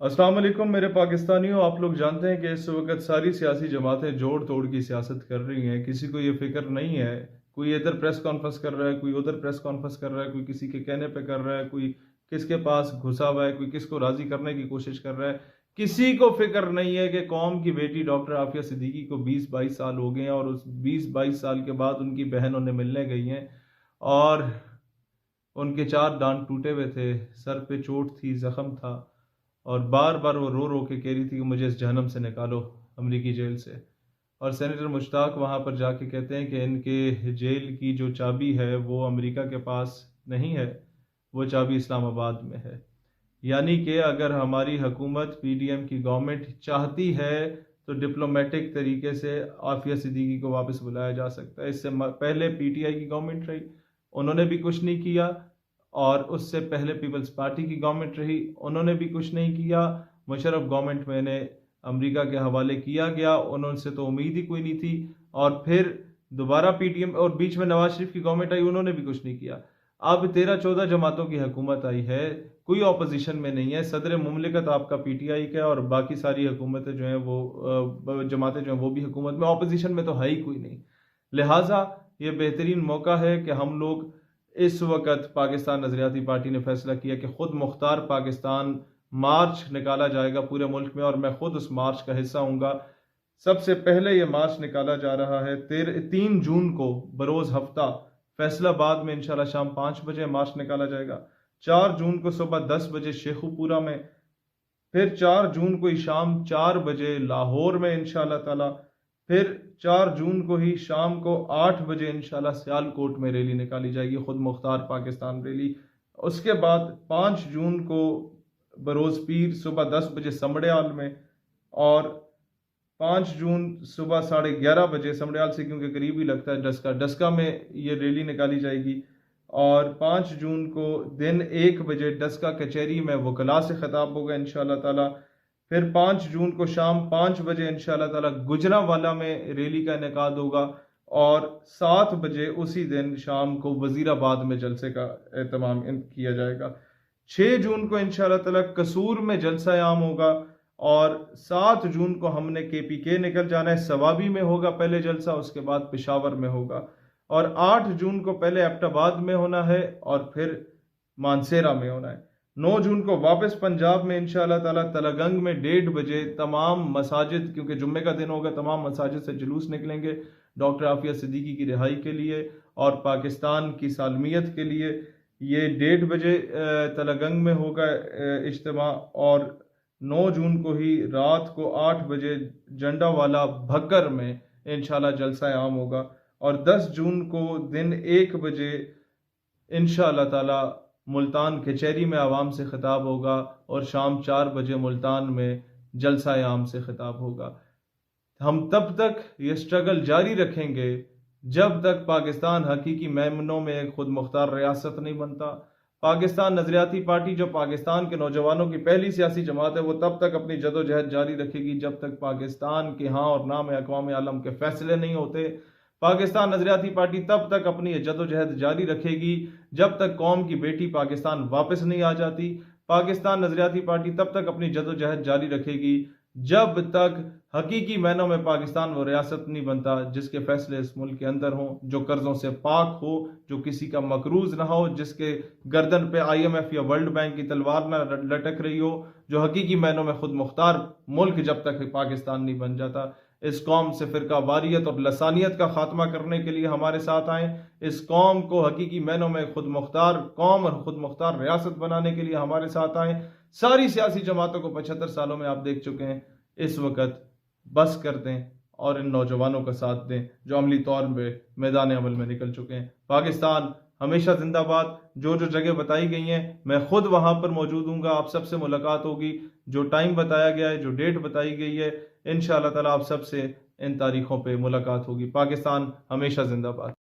अस्सलाम वालेकुम मेरे पाकिस्तानियों। आप लोग जानते हैं कि इस वक्त सारी सियासी जमातें जोड़ तोड़ की सियासत कर रही हैं। किसी को ये फिक्र नहीं है, कोई इधर प्रेस कॉन्फ्रेंस कर रहा है, कोई उधर प्रेस कॉन्फ्रेंस कर रहा है, कोई किसी के कहने पे कर रहा है, कोई किसके पास घुसा हुआ है, कोई किसको राजी करने की कोशिश कर रहा है। किसी को फिक्र नहीं है कि कौम की बेटी डॉक्टर आफिया सिद्दीकी को 20-22 साल हो गए हैं और उस 20-22 साल के बाद उनकी बहन उन्हें मिलने गई हैं और उनके 4 दांत टूटे हुए थे, सर पे चोट थी, जख्म था और बार बार वो रो रो के कह रही थी कि मुझे इस जहन्नम से निकालो, अमरीकी जेल से। और सेनेटर मुश्ताक वहाँ पर जाके कहते हैं कि इनके जेल की जो चाबी है वो अमेरिका के पास नहीं है, वो चाबी इस्लामाबाद में है। यानी कि अगर हमारी हुकूमत पीडीएम की गवर्नमेंट चाहती है तो डिप्लोमेटिक तरीके से आफिया सिद्दीकी को वापस बुलाया जा सकता है। इससे पहले पीटीआई की गवर्नमेंट रही, उन्होंने भी कुछ नहीं किया, और उससे पहले पीपल्स पार्टी की गवर्नमेंट रही, उन्होंने भी कुछ नहीं किया। मुशर्रफ गवर्नमेंट में इन्हें अमेरिका के हवाले किया गया, उन्होंने तो उम्मीद ही कोई नहीं थी। और फिर दोबारा पीटीएम और बीच में नवाज शरीफ की गवर्नमेंट आई, उन्होंने भी कुछ नहीं किया। अब 13-14 जमातों की हुकूमत आई है, कोई ऑपोजिशन में नहीं है। सदर मुमलिकत आपका पीटीआई का और बाकी सारी हुकूमतें जो हैं वो जमातें जो हैं वो भी हुकूमत में, ऑपोजिशन में तो है ही कोई नहीं। लिहाजा ये बेहतरीन मौका है कि हम लोग इस वक्त पाकिस्तान नजरियाती पार्टी ने फैसला किया कि खुद मुख्तार पाकिस्तान मार्च निकाला जाएगा पूरे मुल्क में, और मैं खुद उस मार्च का हिस्सा हूँगा। सबसे पहले ये मार्च निकाला जा रहा है 3 जून को बरोज हफ्ता फैसलाबाद में, इंशाल्लाह शाम 5 बजे मार्च निकाला जाएगा। 4 जून को सुबह 10 बजे शेखुपुरा में, फिर 4 जून को ही शाम 4 बजे लाहौर में इंशाल्लाह ताला, फिर 4 जून को ही शाम को 8 बजे इंशाल्लाह सियालकोट में रैली निकाली जाएगी, खुद मुख्तार पाकिस्तान रैली। उसके बाद 5 जून को बरोज पीर सुबह 10 बजे समड़ियाल में, और 5 जून सुबह 11:30 बजे समड़ियाल से क्योंकि करीब ही लगता है डस्का में ये रैली निकाली जाएगी। और 5 जून को दिन 1 बजे डस्का कचहरी में वकला से खिताब होगा इंशाल्लाह ताला। फिर 5 जून को शाम 5 बजे इंशाल्लाह ताला गुजरांवाला में रैली का इनेकाद होगा, और 7 बजे उसी दिन शाम को वजीराबाद में जलसे का एहतमाम किया जाएगा। 6 जून को इंशाल्लाह ताला कसूर में जलसा आम होगा, और 7 जून को हमने केपीके निकल जाना है, सवाबी में होगा पहले जलसा, उसके बाद पेशावर में होगा, और 8 जून को पहले एबटाबाद में होना है और फिर मानसेरा में होना है। 9 जून को वापस पंजाब में इंशाल्लाह ताला तलगंग में 1:30 बजे तमाम मसाजिद, क्योंकि जुम्मे का दिन होगा, तमाम मसाजिद से जुलूस निकलेंगे डॉक्टर आफिया सिद्दीकी की रिहाई के लिए और पाकिस्तान की सालमियत के लिए। ये 1:30 बजे तलगंग में होगा इज्तिमा, और 9 जून को ही रात को 8 बजे जंडावाला भक्कर में इंशाल्लाह जलसा आम होगा, और 10 जून को दिन 1 बजे इंशाल्लाह ताला मुल्तान कचहरी में आवाम से खिताब होगा, और शाम 4 बजे मुल्तान में जलसा आम से खिताब होगा। हम तब तक ये स्ट्रगल जारी रखेंगे जब तक पाकिस्तान हकीकी मैमनों में एक खुद मुख्तार रियासत नहीं बनता। पाकिस्तान नजरियाती पार्टी जो पाकिस्तान के नौजवानों की पहली सियासी जमात है, वो तब तक अपनी जदोजहद जारी रखेगी जब तक पाकिस्तान के हाँ और ना में अक़वाम आलम के फैसले नहीं होते। पाकिस्तान नजरियाती पार्टी तब तक अपनी जदोजहद जारी रखेगी जब तक कौम की बेटी पाकिस्तान वापस नहीं आ जाती। पाकिस्तान नजरियाती पार्टी तब तक अपनी जदोजहद जारी रखेगी जब तक हकीकी मायनों में पाकिस्तान वो रियासत नहीं बनता जिसके फैसले इस मुल्क के अंदर हों, जो कर्जों से पाक हो, जो किसी का मकरूज ना हो, जिसके गर्दन पे आईएमएफ या वर्ल्ड बैंक की तलवार ना लटक रही हो, जो हकीकी मायनों में खुद मुख्तार मुल्क जब तक पाकिस्तान नहीं बन जाता। इस कौम से फिरका वारियत और लसानियत का खात्मा करने के लिए हमारे साथ आएँ। इस कौम को हकीकी मायनों में खुद मुख्तार कौम और खुद मुख्तार रियासत बनाने के लिए हमारे साथ आएँ। सारी सियासी जमातों को 75 सालों में आप देख चुके हैं, इस वक्त बस कर दें और इन नौजवानों का साथ दें जो अमली तौर पर मैदान अमल में निकल चुके हैं। पाकिस्तान हमेशा जिंदाबाद। जो जो जगह बताई गई हैं मैं खुद वहां पर मौजूद हूँगा, आप सबसे मुलाकात होगी। जो टाइम बताया गया है, जो डेट बताई गई है, इंशाअल्लाह ताला आप सबसे इन तारीखों पे मुलाकात होगी। पाकिस्तान हमेशा जिंदाबाद।